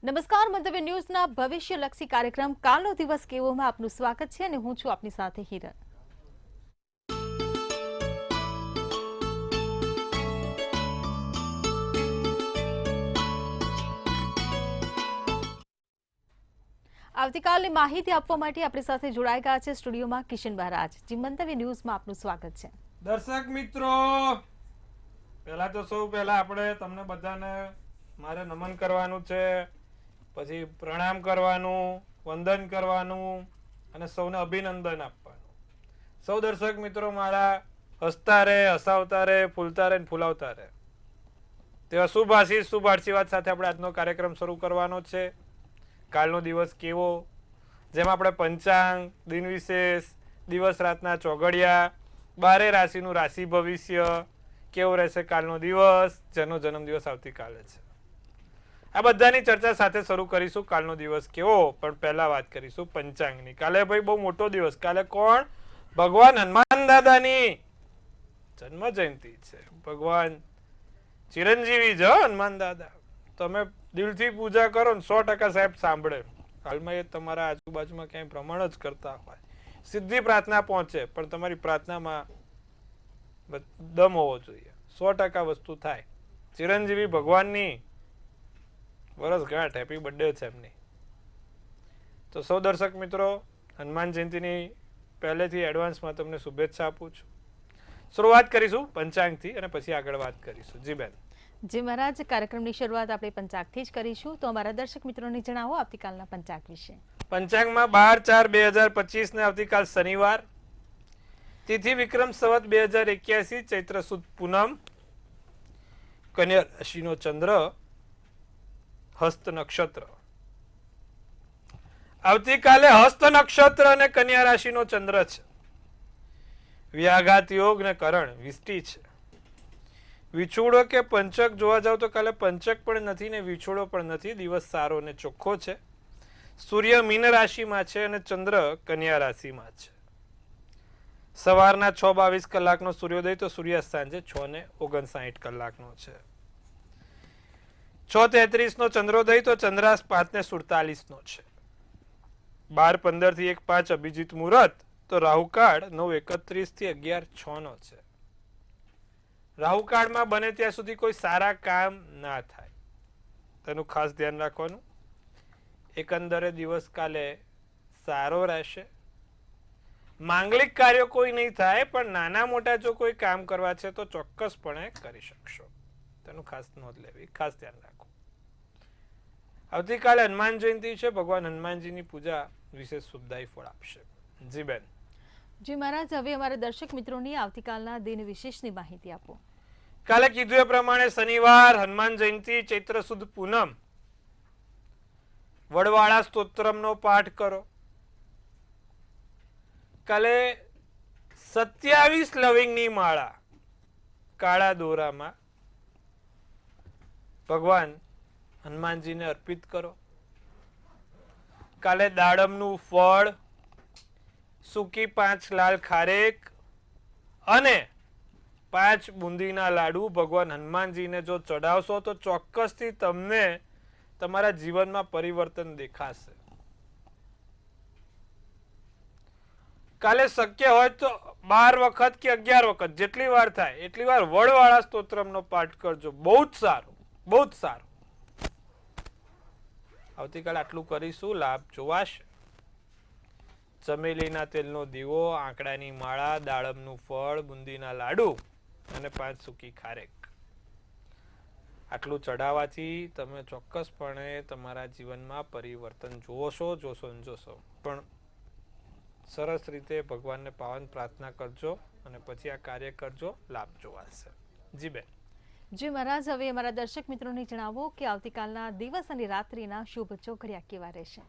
નમસ્કાર, મંતવ્ય ન્યૂઝના ભવિષ્યલક્ષી કાર્યક્રમ કાલનો દિવસ કેવોમાં આપનું સ્વાગત છે અને હું છું આપની સાથે હિરલ। આવતીકાલની માહિતી આપવા માટે આપણી સાથે જોડાઈ ગયા છે સ્ટુડિયોમાં કિશન મહારાજ। જી, મંતવ્ય ન્યૂઝમાં આપનું સ્વાગત છે। દર્શક મિત્રો, પહેલા તો સૌ પહેલા આપણે તમને બધાને મારે નમન કરવાનું છે, પછી પ્રણામ કરવાનું, વંદન કરવાનું અને સૌને અભિનંદન આપવાનું। સૌ દર્શક મિત્રો મારા હસતા રહે, હસાવતા રહે, ફૂલતા રહે, ફૂલાવતા રહે, તેવા શુભ આશીષ, શુભ આશીર્વાદ સાથે આપણે આજનો કાર્યક્રમ શરૂ કરવાનો છે। કાલનો દિવસ કેવો, જેમાં આપણે પંચાંગ, દિન વિશેષ, દિવસ રાતના ચોઘડિયા, 12 રાશિનું રાશિ ભવિષ્ય કેવો રહેશે કાલનો દિવસ, જેનો જન્મદિવસ આવતીકાલે છે, આ બધાની ચર્ચા સાથે શરૂ કરીશું। કાલનો દિવસ કેવો, પણ પહેલા વાત કરીશું પંચાંગની। કાલે ભાઈ બહુ મોટો દિવસ, કાલે કોણ? ભગવાન હનુમાન દાદાની જન્મ જયંતિ છે। ભગવાન ચિરંજીવી જ હનુમાન દાદા, તમે દિલથી પૂજા કરો ને 100% સાહેબ સાંભળે। હાલમાં એ તમારા આજુબાજુમાં ક્યાંય ભ્રમણ જ કરતા હોય, સીધી પ્રાર્થના પહોંચે, પણ તમારી પ્રાર્થનામાં દમ હોવો જોઈએ, 100% વસ્તુ થાય। ચિરંજીવી ભગવાનની વર્ષગાંઠ, હેપી બર્થડે છે એમની। તો સૌ દર્શક મિત્રો, હનુમાન જયંતિની પહેલેથી એડવાન્સમાં તમને શુભેચ્છા આપું છું। શરૂઆત કરીશું પંચાંગથી અને પછી આગળ વાત કરીશું। જી બેન। જી મહારાજ, કાર્યક્રમની શરૂઆત આપણે પંચાંગથી જ કરીશું, તો અમારા દર્શક મિત્રોને જણાવો આવતીકાલના પંચાંગ વિશે। પંચાંગમાં 12/4/2025 ને આવતીકાલ શનિવાર, તિથિ વિક્રમ સંવત 2081, ચૈત્ર સુદ પૂનમ, કન્યા રાશિનો ચંદ્ર, હસ્ત નક્ષત્ર। આવતીકાલે હસ્ત નક્ષત્ર અને કન્યા રાશિનો ચંદ્ર છે, વ્યાઘાત યોગ ને કરણ વિષ્ટિ છે। વિછોડો કે પંચક જોવા જાવ તો કાલે પંચક પણ નથી ને વિછોડો પણ નથી, દિવસ સારો ને ચોખ્ખો છે। સૂર્ય મીન રાશિમાં છે અને ચંદ્ર કન્યા રાશિમાં છે। સવારના 6:22 કલાકનો સૂર્યોદય, તો સૂર્યાસ્ત સાંજે 6:59 કલાકનો છે। 6:33 નો ચંદ્રોદય, તો ચંદ્રાસ્ત 5:47 નો છે। 12:15 થી 1:05 અભિજીત મુહૂર્ત, તો રાહુકાળ 9:31 થી 11:06 નો છે। રાહુકાળમાં બને ત્યાં સુધી કોઈ સારા કામ ના થાય, તેનું ખાસ ધ્યાન રાખવાનું। એકંદરે દિવસ કાલે સારો રહેશે। માંગલિક કાર્યો કોઈ નહીં થાય, પણ નાના મોટા જો કોઈ કામ કરવા છે તો ચોક્કસપણે કરી શકશો, તેનું ખાસ નોંધ લેવી, ખાસ ધ્યાન રાખો। આવતીકાલે હનુમાન જયંતિ છે, ભગવાન હનુમાનજીની પૂજા વિશેષ શુભદાયી ફળ આપશે। જી બેન। જી મહારાજ, હવે અમારા દર્શક મિત્રોની આવતીકાલના દિન વિશેષની માહિતી આપો। કાલે કીધું એ પ્રમાણે શનિવાર, હનુમાન જયંતિ, ચૈત્ર સુદ પૂનમ, વડવાળા સ્તોત્રમનો પાઠ કરો। કાલે 27 લવિંગની માળા કાળા દોરામાં ભગવાન હનુમાનજીને અર્પિત કરો। કાલે દાડમનું ફળ, સૂકી 5 લાલ ખારેક અને 5 બુંદીના લાડુ ભગવાન હનુમાનજીને જો ચડાવશો તો ચોક્કસથી તમને તમારા જીવનમાં પરિવર્તન દેખાશે। કાલે શક્ય હોય તો 12 વખત કે 11 વખત, જેટલી વાર થાય એટલી વાર વડવાળા સ્તોત્રમનો પાઠ કરજો, બહુ જ સારું, બહુ જ સારું। આવતીકાલે આટલું કરીશું, લાભ જોવાશે। ચમેલીના તેલનો દીવો, આંકડાની માળા, દાડમનું ફળ, બુંદીના લાડુ અને 5 સૂકી ખારેક, આટલું ચડાવવાથી તમે ચોક્કસપણે તમારા જીવનમાં પરિવર્તન જોશો ને જોશો। પણ સરસ રીતે ભગવાનને પાવન પ્રાર્થના કરજો અને પછી આ કાર્ય કરજો, લાભ જોવાશે। જી બેન। જી મહારાજ, હવે અમારા દર્શક મિત્રોને જણાવો કે આવતીકાલના દિવસ અને રાત્રિના શુભ ચોઘડિયા કેવા રહેશે।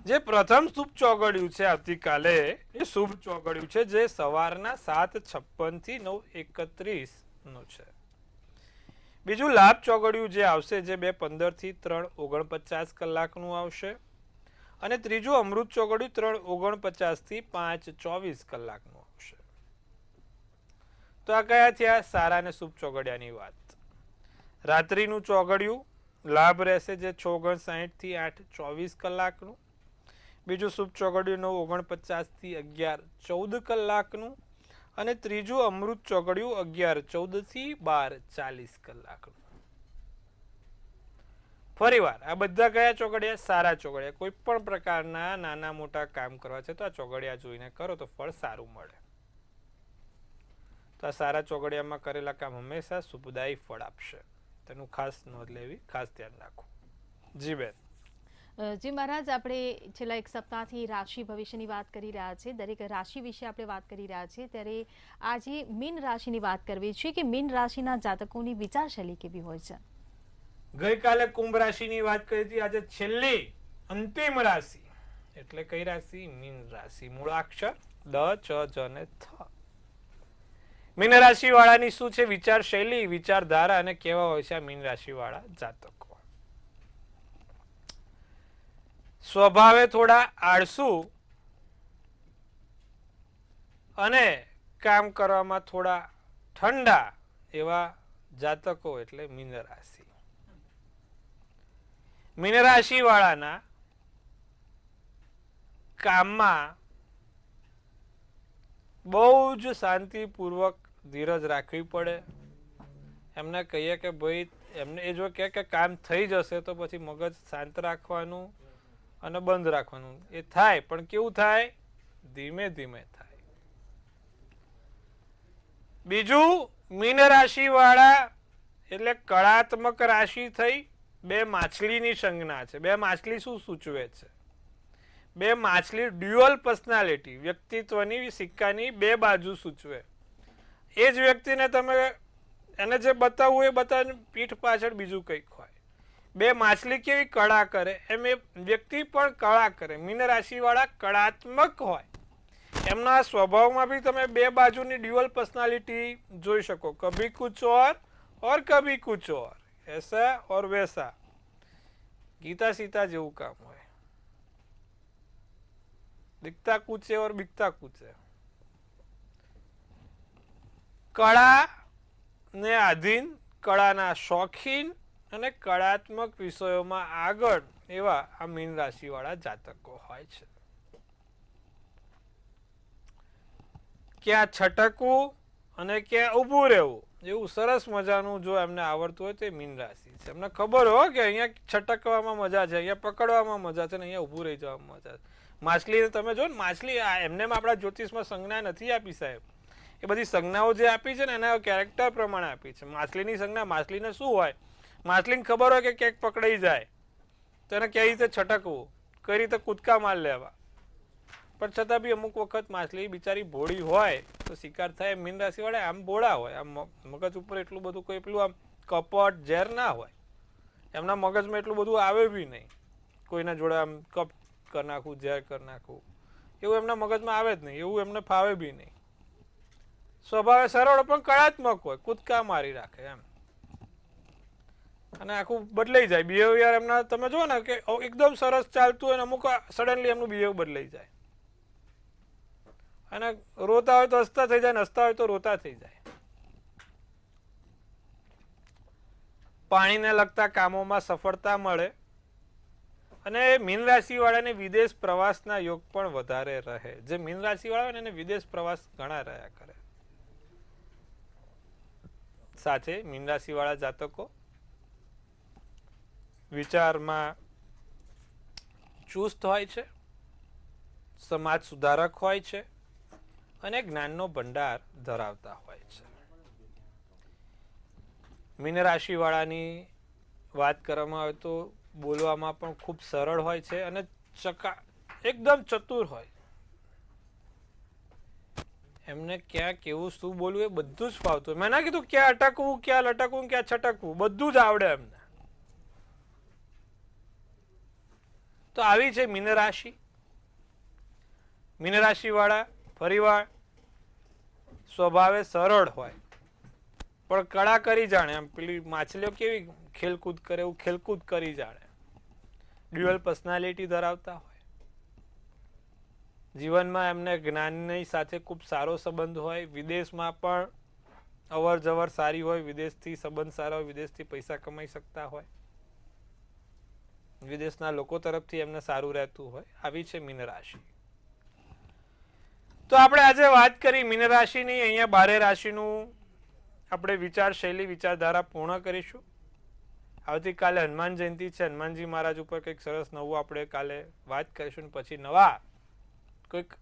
જે પ્રથમ શુભ ચોઘડિયું છે આવતીકાલે, એ શુભ ચોઘડિયું છે જે સવારના 7:56 થી 9:31 નો છે। બીજું લાભ ચોઘડિયું જે આવશે, જે 2:15 થી 3:49 કલાકનું આવશે, અને ત્રીજું અમૃત ચોઘડિયું 3:49 થી 5:24 કલાકનું આવશે। તો આ કયા થયા સારા અને શુભ ચોઘડિયાની વાત। રાત્રિનું ચોઘડિયું લાભ રહેશે જે 6:59 થી 8:24 કલાકનું. બીજું શુભ ચોઘડિયું 9:49 થી 11:14 કલાકનું. અને ત્રીજું અમૃત ચોઘડિયું 11:14 થી 12:40 કલાકનું. ફરીવાર આ બધા કયા ચોઘડિયા? સારા ચોઘડિયા. કોઈ પણ પ્રકારના નાના મોટા કામ કરવા છે તો આ ચોઘડિયા જોઈને કરો તો ફળ સારું મળે. તો આ સારા ચોઘડિયામાં કરેલા કામ હંમેશા શુભદાયી ફળ આપશે. તેનું ખાસ નોંધ લેવી, ખાસ ધ્યાન રાખવું. જી બેન. જી મહારાજ, આપણે છેલ્લા એક સપ્તાહથી રાશિ ભવિષ્યની વાત કરી રહ્યા છે. દરેક રાશિ વિશે આપણે વાત કરી રહ્યા છીએ, ત્યારે આજે મીન રાશિની વાત કરવી છે કે મીન રાશિના જાતકોની વિચારશૈલી કેવી હોય છે. ગઈકાલે કુંભ રાશિની વાત કરી હતી. આજે છેલ્લી અંતિમ રાશિ એટલે કઈ રાશિ? મીન રાશિ. મૂળાક્ષર દ, ચ, જ અને થ. મીન રાશિ વાળાની શું છે વિચાર શૈલી, વિચારધારા અને કેવા હોય છે આ મીન રાશિ વાળા જાતકો? સ્વભાવે થોડા આળસુ અને કામ કરવામાં થોડા ઠંડા એવા જાતકો એટલે મીન રાશિ. મીન રાશિ વાળાના કામમાં બહુ જ શાંતિપૂર્વક ધીરજ રાખવી પડે. એમને કહીએ કે ભાઈ, એમને એ જો કે કામ થઈ જશે તો પછી મગજ શાંત રાખવાનું અને બંધ રાખવાનું. એ થાય પણ કેવું થાય? ધીમે ધીમે થાય. બીજું, મીન રાશિ વાળા એટલે કળાત્મક રાશિ થઈ. બે માછલીની સંજ્ઞા છે. બે માછલી શું સૂચવે છે? બે માછલી ડ્યુઅલ પર્સનાલિટી, વ્યક્તિત્વની સિક્કાની બે બાજુ સૂચવે. એ જ વ્યક્તિને તમે એને જે બતાવવું એ બતાવીને પીઠ પાછળ બીજું કંઈક હોય. બે માછલી કેવી કળા કરે એમ એ વ્યક્તિ પણ કળા કરે. મીન રાશિ વાળા કળાત્મક હોય. એમના સ્વભાવમાં બી તમે બે બાજુની ડ્યુઅલ પર્સનાલિટી જોઈ શકો. કભી કુછ ઓર કભી કુછ ઓર, એસા ઓર વૈસા. ગીતા સીતા જેવું કામ હોય. दिखता कुछ है और बिकता कुछ है. કળા ને આધીન, કળાના શોખીન અને કળાત્મક વિષયોમાં આગળ એવા આ મીન રાશિ વાળા જાતકો હોય છે. ક્યાં છટકવું અને ક્યાં ઊભું રહેવું એવું સરસ મજાનું જો એમને આવડતું હોય તો એ મીન રાશિ છે. એમને ખબર હોય કે અહીંયા છટકવામાં મજા છે, અહીંયા પકડવામાં મજા છે, ને અહીંયા ઊભું રહી જવામાં મજા છે. માછલી તમે જો ને, માછલી એમને આપણા જ્યોતિષમાં સંજ્ઞા નથી આપી સાહેબ. એ બધી સંજ્ઞાઓ જે આપી છે ને એના કેરેક્ટર પ્રમાણે આપી છે. માછલીની સંજ્ઞા, માછલીને શું હોય? માછલીને ખબર હોય કે ક્યાંક પકડાઈ જાય તો એને કઈ રીતે છટકવું, કઈ રીતે કૂદકા માર લેવા. પણ છતાં બી અમુક વખત માછલી બિચારી ભોળી હોય તો શિકાર થાય. મીન રાશિ વાળા આમ ભોળા હોય, આમ મગજ ઉપર એટલું બધું કોઈ પેલું આમ કપટ ઝેર ના હોય. એમના મગજમાં એટલું બધું આવે બી નહીં. કોઈના જોડે આમ કપ કરી નાખવું, ઝેર કરી નાખવું એવું એમના મગજમાં આવે જ નહીં. એવું એમને ફાવે બી નહીં. સ્વભાવે સરળ પણ કળાત્મક હોય, કૂદકા મારી રાખે એમ, અને આખું બદલાઈ જાય બિહેવિયર એમના. તમે જુઓ ને કે એકદમ સરસ ચાલતું હોય ને અમુક સડનલી એમનું બિહેવ બદલાઈ જાય. અને રોતા હોય તો હસતા થઈ જાય, ને હસતા હોય તો રોતા થઈ જાય. પાણીને લગતા કામોમાં સફળતા મળે. અને મીન રાશિ વાળાને વિદેશ પ્રવાસના યોગ પણ વધારે રહે. જે મીન રાશિ વાળા હોય ને એને વિદેશ પ્રવાસ ઘણા રહ્યા કરે. સાથે મીન રાશિ વાળા જાતકો વિચારમાં ચુસ્ત હોય છે, સમાજ સુધારક હોય છે અને જ્ઞાનનો ભંડાર ધરાવતા હોય છે. મીન રાશિ વાળાની વાત કરવામાં આવે તો બોલવામાં પણ ખૂબ સરળ હોય છે અને એકદમ ચતુર હોય. એમને ક્યાં કેવું શું બોલવું એ બધું જ ફાવતું. મેં ના કીધું ક્યાં અટકવું, ક્યાં લટકવું, ક્યાં છટકવું, બધું જ આવડે એમને. તો આવી છે મીન રાશિ. મીન રાશિ વાળા ફરીવાર સ્વભાવે સરળ હોય પણ કળા કરી જાણે. એમ પેલી માછલીઓ કેવી ખેલકૂદ કરે એવું ખેલકૂદ કરી જાણે. ડ્યુઅલ પર્સનાલિટી ધરાવતા હોય. જીવનમાં એમને જ્ઞાનની સાથે ખૂબ સારો સંબંધ હોય. વિદેશમાં પણ અવર જવર સારી હોય. વિદેશથી સંબંધ સારા હોય, વિદેશથી પૈસા કમાઈ શકતા હોય. વિદેશના લોકો તરફથી એમને સારું રહેતું હોય. આવી છે મીન રાશિ. તો આપણે આજે વાત કરી મીન રાશિની. અહીંયા 12 રાશિનું આપણે વિચાર શૈલી વિચારધારા પૂર્ણ કરીશું. આવતીકાલે હનુમાન જયંતિ છે. હનુમાનજી મહારાજ ઉપર કંઈક સરસ નવું આપણે કાલે વાત કરીશું. પછી નવા કોઈક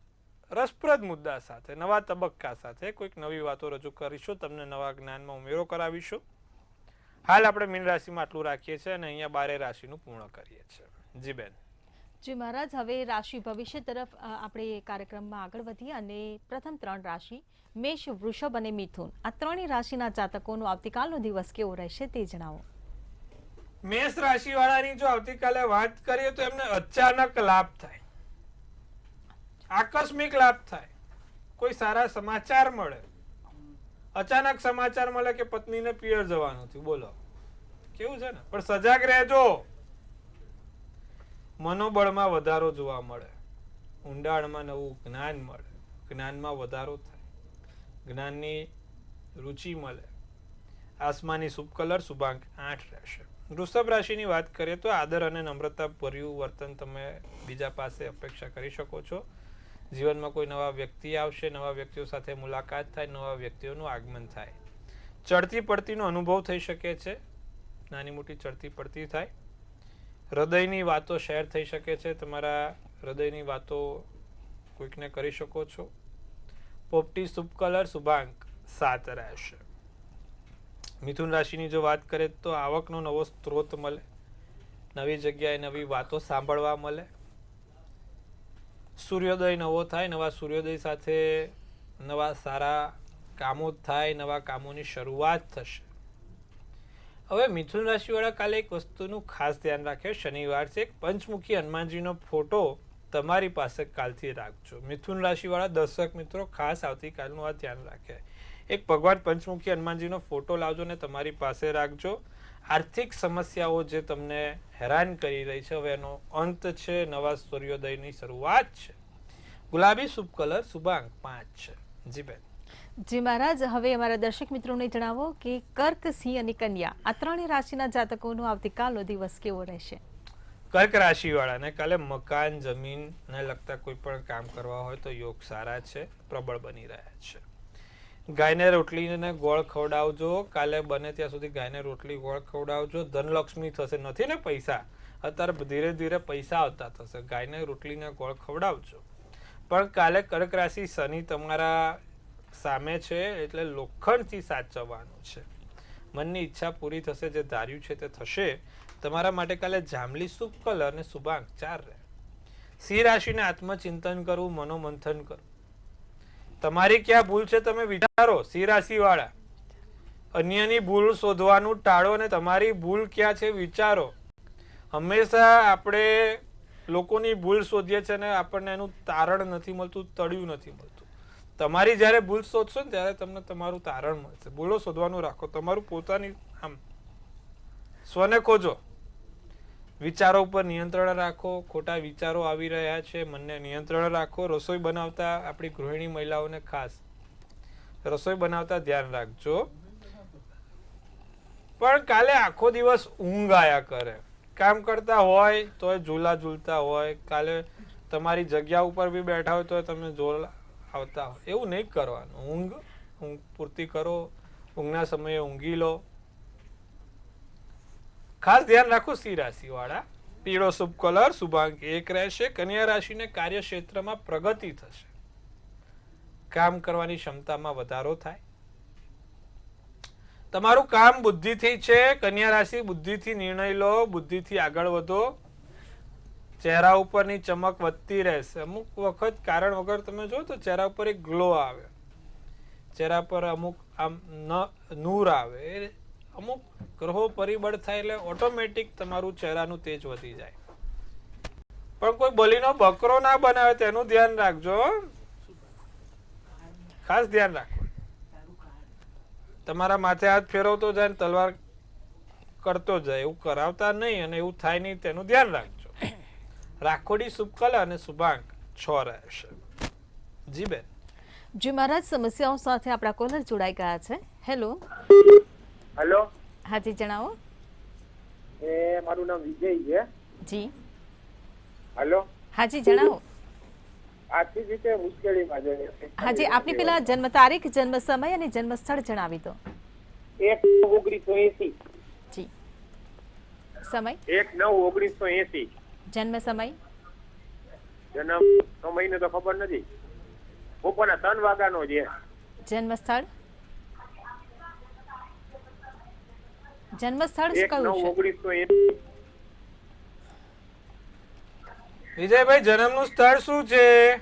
રસપ્રદ મુદ્દા સાથે, નવા તબક્કા સાથે કોઈક નવી વાતો રજૂ કરીશું. તમને નવા જ્ઞાનમાં ઉમેરો કરાવીશું. હાલ આપણે મીન રાશિમાં આટલું રાખીએ છીએ અને અહીંયા 12 રાશિનું પૂર્ણ કરીએ છીએ. જી બેન. જી મહારાજ, હવે રાશિ ભવિષ્ય તરફ આપણે કાર્યક્રમમાં આગળ વધીએ અને પ્રથમ 3 રાશિ મેષ, વૃષભ અને મિથુન, આ ત્રણેય રાશિના જાતકોનો આવતીકાલનો દિવસ કેવો રહેશે તે જણાવો. મેષ રાશિ વાળાની જો આવતીકાલે વાત કરીએ તો એમને અચાનક લાભ થાય, આકસ્મિક લાભ થાય, કોઈ સારા સમાચાર મળે. અચાનક સમાચાર મળે કે પત્નીને પિયર જવાનું થયું. બોલો કેવું છે ને. પણ સજાગ રહેજો. મનોબળમાં વધારો જોવા મળે, ઊંડાણમાં નવું જ્ઞાન મળે, જ્ઞાનમાં વધારો થાય, જ્ઞાનની રુચિ મળે. આસમાની શુભ કલર શુભાંક 8 રહેશે. વૃષભ રાશિની વાત કરીએ તો આદર અને નમ્રતા ભર્યું વર્તન તમે બીજા પાસે અપેક્ષા કરી શકો છો. જીવનમાં કોઈ નવા વ્યક્તિ આવશે, નવા વ્યક્તિઓ સાથે મુલાકાત થાય, નવા વ્યક્તિઓનું આગમન થાય. ચડતી પડતીનો અનુભવ થઈ શકે છે. નાની મોટી ચડતી પડતી થાય. હૃદયની વાતો શેર થઈ શકે છે. તમારા હૃદયની વાતો કોઈકને કરી શકો છો. પોપટી શુભ કલર શુભાંક 7 રહેશે. મિથુન રાશિની જો વાત કરીએ તો આવકનો નવો સ્ત્રોત મળે, નવી જગ્યાએ નવી વાતો સાંભળવા મળે. સૂર્યોદય નવો થાય, નવા સૂર્યોદય સાથે નવા સારા કામો થાય, નવા કામોની શરૂઆત થશે. હવે મિથુન રાશિ વાળા કાલે એક વસ્તુનું ખાસ ધ્યાન રાખે. શનિવાર છે, એક પંચમુખી હનુમાનજીનો ફોટો તમારી પાસે કાલથી રાખજો. મિથુન રાશિ વાળા દર્શક મિત્રો ખાસ આવતીકાલનું આ ધ્યાન રાખે. એક ભગવાન પંચમુખી હનુમાનજીનો ફોટો લાવજો ને તમારી પાસે રાખજો. આર્થિક સમસ્યાઓ જે તમને હેરાન કરી રહી છે હવે એનો અંત છે, નવા સૂર્યોદયની શરૂઆત છે. ગુલાબી શુભ કલર શુભાંક 5 છે. જી બેન. જી મહારાજ, હવે અમારા દર્શક મિત્રોને જણાવો કે કર્ક, સિંહ અને કન્યા, આ ત્રણેય રાશિના જાતકોનો આવતીકાલનો દિવસ કેવો રહેશે. કર્ક રાશિ વાળાને કાલે મકાન, જમીનને લગતા કોઈ પણ કામ કરવા હોય તો યોગ સારા છે, પ્રબળ બની રહ્યા છે. ગાયને રોટલીને ગોળ ખવડાવજો. કાલે બને ત્યાં સુધી ગાયને રોટલી ગોળ ખવડાવજો. ધનલક્ષ્મી થશે. નથી ને પૈસા, અત્યારે ધીરે ધીરે પૈસા આવતા થશે. ગાયને રોટલીને ગોળ ખવડાવજો. પણ કાલે કર્ક રાશિ શનિ તમારા સામે છે એટલે લોખંડથી સાચવવાનું છે. મનની ઈચ્છા પૂરી થશે, જે ધાર્યું છે તે થશે. તમારા માટે કાલે જાંબલી શુભ કલર અને શુભાંક 4 રહે. સિંહ રાશિને આત્મચિંતન કરવું, મનોમંથન કરવું. તમારી ક્યાં ભૂલ છે તમે વિચારો. સિંહ રાશિ વાળા અન્યની ભૂલ શોધવાનું ટાળો અને તમારી ભૂલ ક્યાં છે વિચારો. હંમેશા આપણે લોકોની ભૂલ શોધીએ છીએ અને આપણને એનું તારણ નથી મળતું, તળિયું નથી મળતું. તમારી જ્યારે ભૂલ શોધશો ને ત્યારે તમને તમારું તારણ મળશે. ભૂલો શોધવાનું રાખો. તમારું પોતાની આમ સ્વને ખોજો. વિચારો ઉપર નિયંત્રણ રાખો. ખોટા વિચારો આવી રહ્યા છે, મનને નિયંત્રણ રાખો. રસોઈ બનાવતા આપણી ગૃહિણી મહિલાઓને ખાસ રસોઈ બનાવતા ધ્યાન રાખજો. પણ કાલે આખો દિવસ ઊંઘ આયા કરે. કામ કરતા હોય તો ઝૂલા ઝૂલતા હોય, કાલે તમારી જગ્યા ઉપર બી બેઠા હોય તો તમે ઝોલા આવતા હોય. એવું નહીં કરવાનું. ઊંઘ પૂરતી કરો. ઊંઘના સમયે ઊંઘી લો. ખાસ ધ્યાન રાખો સિંહ રાશિ વાળા. પીળો શુભ કલર શુભાંક 1 રહેશે. કન્યા રાશિને કાર્યક્ષેત્રમાં પ્રગતિ થશે. કામ કરવાની ક્ષમતામાં વધારો થાય. તમારું કામ બુદ્ધિથી છે. કન્યા રાશિ બુદ્ધિથી નિર્ણય લો, બુદ્ધિથી આગળ વધો. ચહેરા ઉપરની ચમક વધતી રહેશે. અમુક વખત કારણ વગર તમે જો તો ચહેરા ઉપર એક ગ્લો આવે, ચહેરા પર અમુક આમ નૂર આવે. અમુક ગ્રહો પરિબળ થાય એટલે ઓટોમેટિક તમારું ચહેરાનું તેજ વધી જાય. પણ કોઈ બલીનો બકરો ના બનાવે તેનું ધ્યાન રાખજો. ખાસ ધ્યાન રાખો. તમારા માથે હાથ ફેરવતો જાય ને તલવાર કરતો જાય એવું કરાવતા નહીં અને એવું થાય નહીં તેનું ધ્યાન રાખજો. રાખોડી શુભ કલર અને શુભાંક 6 રહેશે. જી બેન. જી મહારાજ, સમસ્યાઓ સાથે આપણા કોલર જોડાઈ ગયા છે. હેલો. હેલો. હાજી જણાવો. મારું નામ વિજય છે. જી હાલો, હાજી જણાવો. આર્થિક રીતે મુશ્કેલીમાં જોઈએ છે. હાજી આપની પેલા જન્મ તારીખ, જન્મ સમય અને જન્મ સ્થળ જણાવી દો. 1/9/1980. જી સમય, 1/9/1980. જન્મ સમય, જન્મ સમયને તો ખબર નથી. બપોરના 3 વાગ્યાનો છે. જન્મ સ્થળ, જન્મ સ્થળ કયું છે? 1/9/1980. વિજયભાઈ જન્મનું સ્થળ શું છે?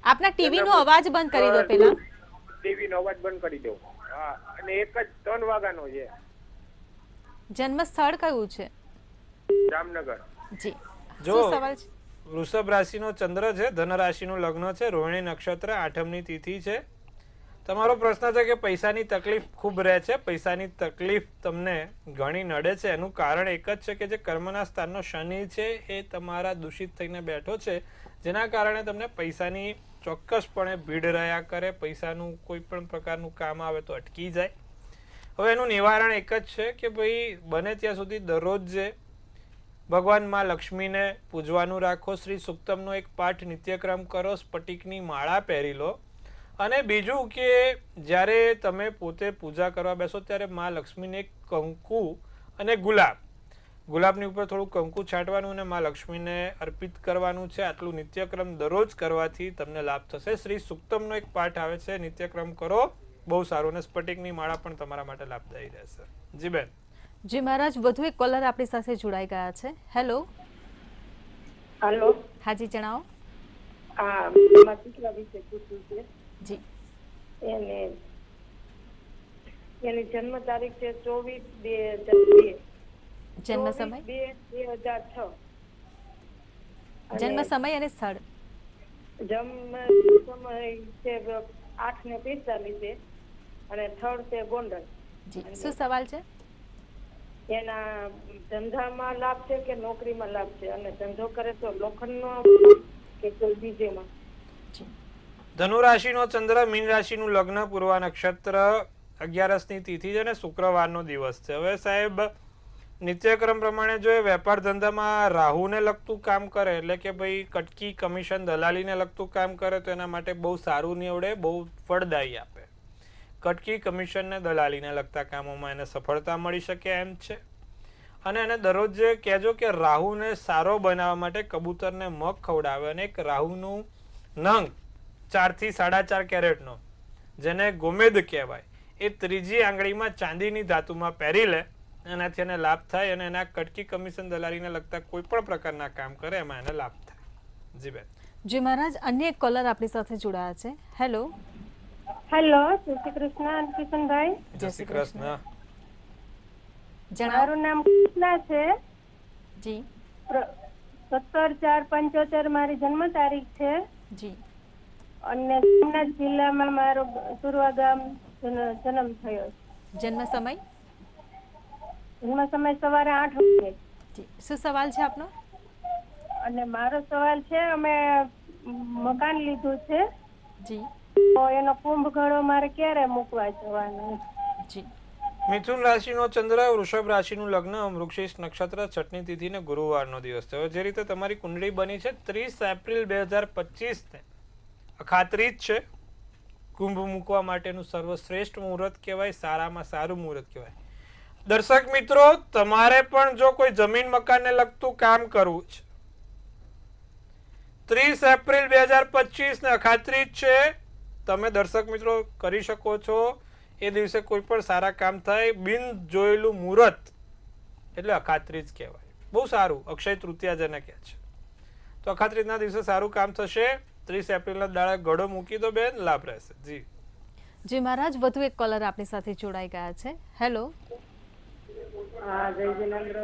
આપના ટીવી નો અવાજ બંધ કરી દો પેલા. ટીવી નો અવાજ બંધ કરી દો. હા, અને 3 વાગ્યાનો છે. જન્મ સ્થળ કયું છે? જામનગર. જી જો શું સવાલ છે? વૃષભ રાશિનો ચંદ્ર છે, ધન રાશિનું લગ્ન છે, રોહિણી નક્ષત્ર, 8મી તિથિ છે. તમારો પ્રશ્ન છે કે પૈસાની તકલીફ ખૂબ રહે છે. પૈસાની તકલીફ તમને ઘણી નડે છે. એનું કારણ એક જ છે કે જે કર્મના સ્થાનનો શનિ છે એ તમારા દૂષિત થઈને બેઠો છે, જેના કારણે તમને પૈસાની ચોક્કસપણે ભીડ રહ્યા કરે. પૈસાનું કોઈ પણ પ્રકારનું કામ આવે તો અટકી જાય. હવે એનું નિવારણ એક જ છે કે ભાઈ બને ત્યાં સુધી દરરોજ જે ભગવાન માં લક્ષ્મીને પૂજવાનું રાખો. શ્રી સુક્તમનો એક પાઠ નિત્યક્રમ કરો. સ્ફટિકની માળા પહેરી લો. અને બીજું કે જ્યારે તમે પોતે પૂજા કરવા બેસો ત્યારે માં લક્ષ્મીને એક કંકુ અને ગુલાબની ઉપર થોડું કંકુ છાંટવાનું અને માં લક્ષ્મીને અર્પિત કરવાનું છે. આટલું નિત્યક્રમ દરરોજ કરવાથી તમને લાભ થશે. શ્રી સુક્તમનો એક પાઠ આવે છે, નિત્યક્રમ કરો, બહુ સારું. અને સ્ફટિકની માળા પણ તમારા માટે લાભદાયી રહેશે. જી બેન. જી મહારાજ, વધુ એક કોલર આપણી સાથે જોડાઈ ગયા છે. હેલો. હાલો. હાજી જણાવો. આ મારા દીકરા વિશે પૂછવું છે. જી એની જન્મ તારીખ છે 24/2/2002. જન્મ સમય, 24/2/2006. જન્મ સમય અને સ્થળ. જન્મ સમય છે 8:45 અને સ્થળ છે ગોંડલ. જી શું સવાલ છે? એના ધંધામાં લાભ છે કે નોકરીમાં લાભ છે, અને ધંધો કરે તો લોખંડનો કે કોઈ બીજેમાં? ધનુ રાશિનો ચંદ્ર, મીન રાશિનું લગ્ન, પૂર્વા નક્ષત્ર, 11ની તિથિ છે અને શુક્રવારનો દિવસ છે. હવે સાહેબ નિત્યક્રમ પ્રમાણે જો એ વેપાર ધંધામાં રાહુને લગતું કામ કરે, એટલે કે ભાઈ કટકી, કમિશન, દલાલીને લગતું કામ કરે તો એના માટે બહુ સારું નીવડે, બહુ ફળદાયી આપે. કટકી, કમિશન ને દલાલીને લગતા કામોમાં એને સફળતા મળી શકે એમ છે. અને એને દરરોજ જે કહેજો કે રાહુને સારો બનાવવા માટે કબૂતરને મગ ખવડાવે અને એક રાહુનું નંગ 4 થી 4.5 કેરેટનો, જેને ગોમેદ કહેવાય, એ ત્રીજી આંગળીમાં ચાંદીની ધાતુમાં પહેરી લે. એનાથી એને લાભ થાય અને એના કટકી, કમિશન, દલાલીને લગતા કોઈ પણ પ્રકારના કામ કરે એમાં એને લાભ થાય. જી બેન. જી મહારાજ, અન્ય એક કોલર આપણી સાથે જોડાયા છે. હેલો. હેલો, જય શ્રી કૃષ્ણ કિશનભાઈ. જય શ્રી કૃષ્ણ. જણાવો. મારું નામ કૃષ્ણા છે. જી 17/4/75 મારી જન્મ તારીખ છે. જી અને સોમનાથ જિલ્લામાં મારો સુરવા ગામ જન્મ થયો. જન્મ સમય, જન્મ સમય સવારે 8 વાગે. જી શું સવાલ છે આપનો? અને મારો સવાલ છે, અમે મકાન લીધું છે, જી તો એનો કુંભ ઘડો મારે ક્યારે મૂકવા જવાનો? જી મિથુન રાશિનો ચંદ્ર, વૃષભ રાશિનું લગ્ન, વૃક્ષિષ નક્ષત્ર, 6મી તિથિ ને ગુરુવારનો દિવસ છે. જે રીતે તમારી કુંડળી બની છે 30 એપ્રિલ 2025 ને અખાત્રિજ છે. કુંભ મૂકવા માટેનું સર્વશ્રેષ્ઠ મુહૂર્ત કહેવાય, સારામાં સારું મુહૂર્ત કહેવાય. દર્શક મિત્રો, તમારે પણ જો કોઈ જમીન મકાનને લગતું કામ કરવું છે, 30 એપ્રિલ 2025 ને અખાત્રિજ છે, તમે દર્શક મિત્રો કરી શકો છો. એ દિવસે કોઈ પણ સારા કામ થાય. બિન જોયેલું મુહૂર્ત એટલે અખાત્રિજ કહેવાય. બહુ સારું, અક્ષય તૃતીયા જેને કહે છે. તો અખાત્રિજના દિવસે સારું કામ થશે. 30 એપ્રિલના દાડે ગળો મૂકી દો બેન, લાભ રહેશે. જી જી મહારાજ, વધુ એક કોલર આપણી સાથે જોડાઈ ગયા છે. હેલો. હા, જય જિનેન્દ્ર.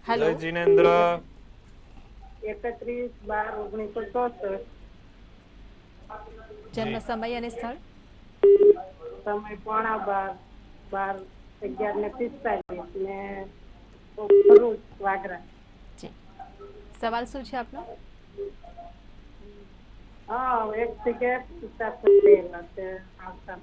હેલો. જય જિનેન્દ્ર. 31/12/1974. જન્મ સમય અને સ્થળ? સમય 11:11:45 ને ભરૂચ વાગરા. જી સવાલ શું છે આપનો? હા, એક ટિકિટ આવતા.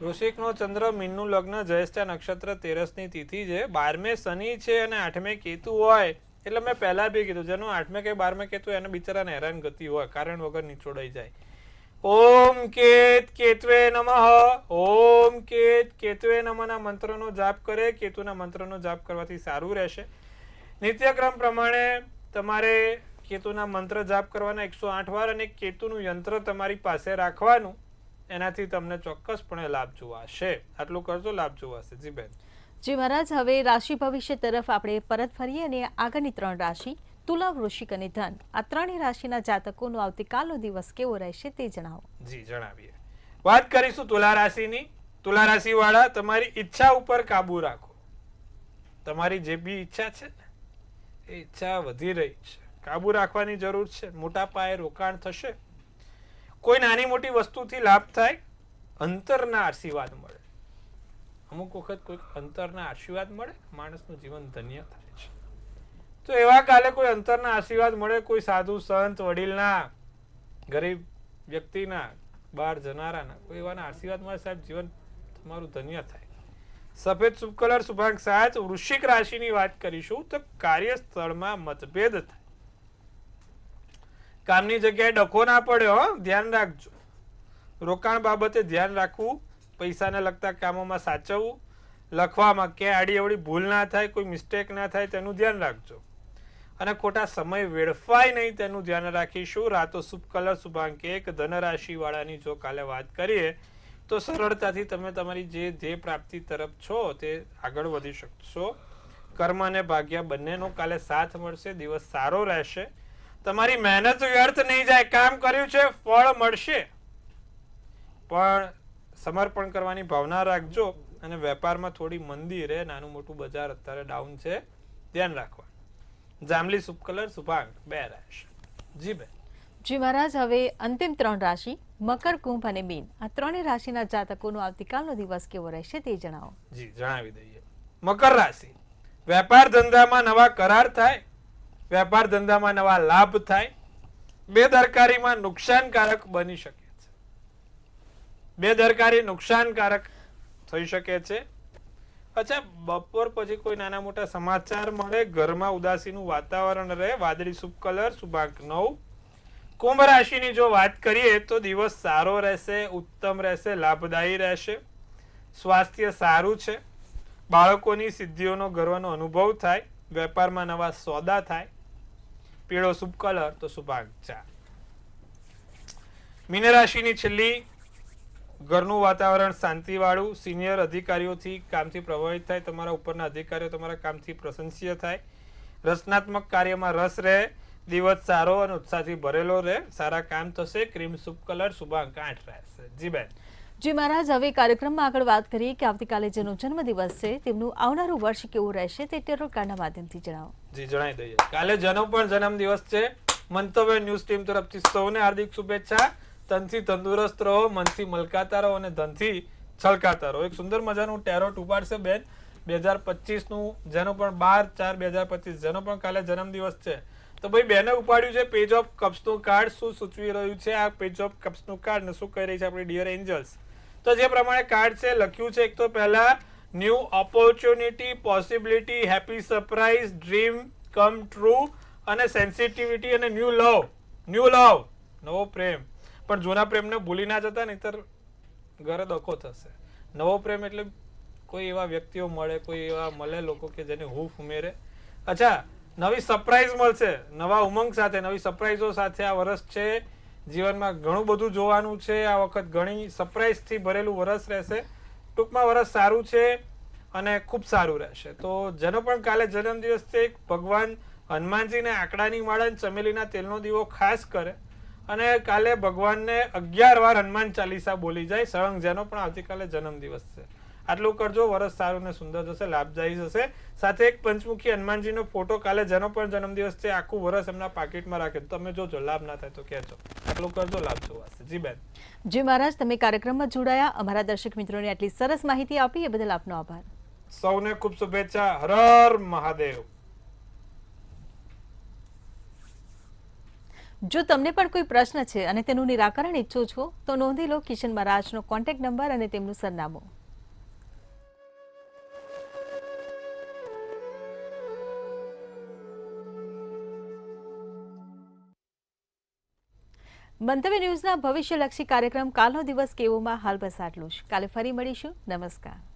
વૃશ્ચિકનો ચંદ્ર, મીનનું લગ્ન, જ્યેષ્ઠા નક્ષત્ર, 13ની તિથિ છે. 12મે શનિ છે અને 8મે કેતુ હોય એટલે મેં પહેલા બી કીધું જેનું 8મે કે 12મે કહેતું એને બિચારાને હેરાન ગતિ હોય, કારણ વગર નીચોડાઈ જાય. ઓમ કેત કેતવે નમઃ, ઓમ કેત કેતવે નમઃના મંત્રનો જાપ કરે. કેતુના મંત્રનો જાપ કરવાથી સારું રહેશે. નિત્યક્રમ પ્રમાણે તમારે કેતુના મંત્ર જાપ કરવાના 108 વાર અને કેતુનું યંત્ર તમારી પાસે રાખવાનું. એનાથી તમને ચોક્કસપણે લાભ જોવાશે. આટલું કરજો, લાભ જોવાશે. જી બેન. જી મહારાજ, હવે રાશિ ભવિષ્ય તરફ આપણે પરત ફરીએ અને આગળની 3 રાશિ તુલા, વૃશ્ચિક અને ધન, આ ત્રણેય રાશિના જાતકોનો આવતીકાલનો દિવસ કેવો રહેશે તે જણાવો. જી જણાવીએ. વાત કરીશું તુલા રાશિની. તુલા રાશિ વાળા, તમારી ઈચ્છા ઉપર કાબુ રાખો. તમારી જે બી ઈચ્છા છે ને એ ઈચ્છા વધી રહી છે, કાબુ રાખવાની જરૂર છે. મોટા પાયે રોકાણ થશે. કોઈ નાની મોટી વસ્તુથી લાભ થાય. અંતરના આશીર્વાદ મળે. અમુક વખત કોઈ અંતરના આશીર્વાદ મળે, માણસનું જીવન ધન્ય થાય છે. તો એવા કાલે કોઈ અંતરના આશીર્વાદ મળે, કોઈ સાધુ સંત વડીલના, ગરીબ વ્યક્તિના, બહાર જનારાના કોઈ એવાના આશીર્વાદ મળે, સાહેબ જીવન તમારું ધન્ય થાય. સફેદ શુભ કલર શુભાંક 7. વૃશ્ચિક રાશિની વાત કરીશું તો કાર્યસ્થળમાં મતભેદ થાય. કામની જગ્યાએ ડખો ના પડ્યો, ધ્યાન રાખજો. રોકાણ બાબતે ધ્યાન રાખવું. પૈસાને લગતા કામોમાં સાચવવું. લખવામાં ક્યાંય આડી અવડી ભૂલ ના થાય, કોઈ મિસ્ટેક ના થાય તેનું ધ્યાન રાખજો. અને ખોટા સમય વેડફાય નહીં તેનું ધ્યાન રાખીશું. રાતો શુભ કલર શુભાંક 1. ધન રાશિ વાળાની જો કાલે વાત કરીએ તો સરળતાથી તમે તમારી જે ધ્યેય પ્રાપ્તિ તરફ છો તે આગળ વધી શકશો. કર્મ અને ભાગ્ય બંનેનો કાલે સાથ મળશે. દિવસ સારો રહેશે. તમારી મહેનત વ્યર્થ નહીં જાય. કામ કર્યું છે, ફળ મળશે, પણ સમર્પણ કરવાની ભાવના રાખજો. અને વેપારમાં થોડી મંદી રહે. નાનું મોટું બજાર અત્યારે ડાઉન છે, ધ્યાન રાખવાનું. જાંબલી શુભ કલર શુભાંક 2 રહેશે. જી બેન. જી મહારાજ, હવે અંતિમ 3 રાશિ મકર, કુંભ અને મીન, આ ત્રણેય રાશિના જાતકોનો આવતીકાલનો દિવસ કેવો રહેશે તે જણાવો. જી જણાવી દઈએ. મકર રાશિ, વેપાર ધંધામાં નવા કરાર થાય. વેપાર ધંધામાં નવા લાભ થાય. બેદરકારીમાં નુકસાનકારક બની શકે છે. બેદરકારી નુકસાનકારક થઈ શકે છે. અચ્છા, બપોર પછી કોઈ નાના મોટા સમાચાર મળે. ઘરમાં ઉદાસીનું વાતાવરણ રહે. વાદળી શુભ કલર શુભાંક 9. કુંભ રાશિની જો વાત કરીએ તો દિવસ સારો રહેશે, ઉત્તમ રહેશે, લાભદાયી રહેશે. સ્વાસ્થ્ય સારું છે. બાળકોની સિદ્ધિઓનો ગર્વનો અનુભવ થાય. વેપારમાં નવા સોદા થાય. પીળો શુભ કલર તો શુભાંક 4. મીન રાશિની છેલ્લી, ઘરનું વાતાવરણ શાંતિવાળું. સિનિયર અધિકારીઓથી કામથી પ્રભાવિત થાય. તમારા ઉપરના અધિકારીઓ તમારા કામથી પ્રશંસીય થાય. રચનાત્મક કાર્યમાં રસ રહે. દિવસ સારો અને ઉત્સાહથી ભરેલો રહે. સારા કામ થશે. ક્રીમ શુભ કલર શુભાંક 8 રહેશે. જી બેન. જી મહારાજ, હવે કાર્યક્રમમાં આગળ વાત કરીએ કે આવતીકાલે જેનો જન્મદિવસ છે તેમનું આવનારું વર્ષ કેવું રહેશે તે ટેરો કાર્ડના માધ્યમથી જણાવો. જી જણાવી દઈએ. કાલે જેનો પણ જન્મદિવસ છે, મંતવ્ય ન્યૂઝ ટીમ તરફથી સૌને હાર્દિક શુભેચ્છા. તનથી તંદુરસ્ત રહો, મનથી મલકાતા રહો અને ધનથી છલકાતા રહો. એક સુંદર મજાનું ટેરોટ ઉપાડશે બેન 2025 નું. જેનો પણ 12/4/2025 જેનો પણ કાલે જન્મદિવસ છે તો ભાઈ બેને ઉપાડ્યું છે પેજ ઓફ કપ્સનું કાર્ડ. શું સૂચવી રહ્યું છે આ પેજ ઓફ કપ્સનું કાર્ડ ને શું કહી રહી છે આપણી ડિયર એન્જલ્સ? તો જે પ્રમાણે કાર્ડ છે લખ્યું છે, એક તો પહેલા new opportunity, possibility, happy surprise, dream come true અને સેન્સિટિવિટી અને ન્યૂ લવ, નવો પ્રેમ. પણ જૂના પ્રેમને ભૂલી ના જતા, નહીતર ઘરે દખો થશે. નવો પ્રેમ એટલે કોઈ એવા વ્યક્તિઓ મળે, કોઈ એવા મળે લોકો કે જેને હૂંફ ઉમેરે. અચ્છા, નવી સરપ્રાઈઝ મળશે. નવા ઉમંગ સાથે, નવી સરપ્રાઈઝો સાથે આ વર્ષ છે. જીવનમાં ઘણું બધું જોવાનું છે. આ વખત ઘણી સરપ્રાઈઝથી ભરેલું વર્ષ રહેશે. ટૂંકમાં વર્ષ સારું છે અને ખૂબ સારું રહેશે. તો જેનો પણ કાલે જન્મદિવસ છે, ભગવાન હનુમાનજીને આંકડાની માળા અને ચમેલીના તેલનો દીવો ખાસ કરે અને કાલે ભગવાનને 11 વાર હનુમાન ચાલીસા બોલી જાય સળંગ. જેનો પણ આવતીકાલે જન્મદિવસ છે, આટલું કરજો. વર્ષ સારું ને સુંદર જશે, લાભદાયી જશે. સાથે એક પંચમુખી હનુમાનજીનો ફોટો કાલે જેનો પણ જન્મદિવસ છે આખું વર્ષ એમના પાકીટમાં રાખે. તમે જોજો, લાભ ના થાય તો કહેજો. આટલું કરજો, લાભ જોવાશે. જી બેન. જી મહારાજ, તમે કાર્યક્રમમાં જોડાયા, અમારા દર્શક મિત્રોને આટલી સરસ માહિતી આપી એ બદલ આપનો આભાર. સૌને ખૂબ શુભેચ્છા. હર હર મહાદેવ. જો તમને પણ કોઈ પ્રશ્ન છે અને તેનું નિરાકરણ ઈચ્છો છો તો નોંધી લો કિશન મહારાજનો કોન્ટેક્ટ નંબર અને તેમનું સરનામું. મંતવ્ય ન્યૂઝના ભવિષ્યલક્ષી કાર્યક્રમ કાલનો દિવસ કેવોમાં હાલ બસ આટલું જ. કાલે ફરી મળીશું. નમસ્કાર.